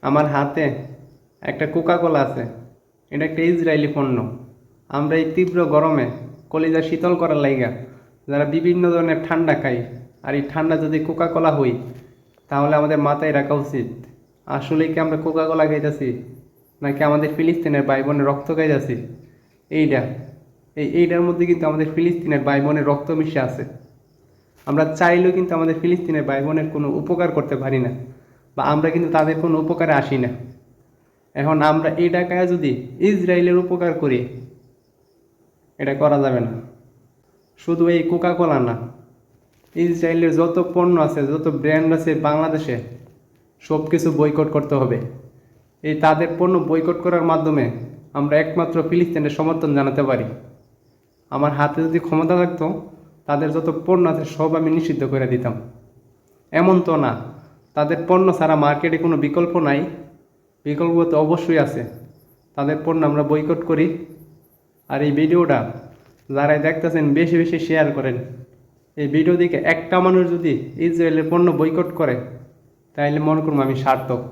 আমার হাতে একটা কোকা কোলা আছে। এটা একটা ইসরায়েলি পণ্য। আমরা এই তীব্র গরমে কলিজা শীতল করার লাইগা যারা বিভিন্ন ধরনের ঠান্ডা খাই, আর এই ঠান্ডা যদি কোকা কোলা হই, তাহলে আমাদের মাথায় রাখা উচিত আসলেই কি আমরা কোকা কোলা খাইতেছি, নাকি আমাদের ফিলিস্তিনের ভাই বোনের রক্ত খাইতেছি। এইটা এইটার মধ্যে কিন্তু আমাদের ফিলিস্তিনের ভাই বোনের রক্ত মিশে আছে। আমরা চাইলেও কিন্তু আমাদের ফিলিস্তিনের ভাই বোনের কোনো উপকার করতে পারি না, বা আমরা কিন্তু তাদের কোনো উপকারে আসি না। এখন আমরা এই টাকায় যদি ইসরায়েলের উপকার করি, এটা করা যাবে না। শুধু এই কোকা কোলা না, ইসরায়েলের যত পণ্য আছে, যত ব্র্যান্ড আছে বাংলাদেশে, সব কিছু বয়কট করতে হবে। এই তাদের পণ্য বয়কট করার মাধ্যমে আমরা একমাত্র ফিলিস্তিনের সমর্থন জানাতে পারি। আমার হাতে যদি ক্ষমতা থাকতো, তাদের যত পণ্য আছে সব আমি নিষিদ্ধ করে দিতাম। এমন তো না, তাদের পণ্য ছাড়া মার্কেটে কোনো বিকল্প নাই। বিকল্প তো অবশ্যই আছে। তাদের পণ্য আমরা বয়কট করি। আর এই ভিডিওটা যারাই দেখতেছেন বেশি বেশি শেয়ার করেন। এই ভিডিও দেখে একটা মানুষ যদি ইসরায়েলের পণ্য বয়কট করে, তাহলে মনে করুন আমি সার্থক।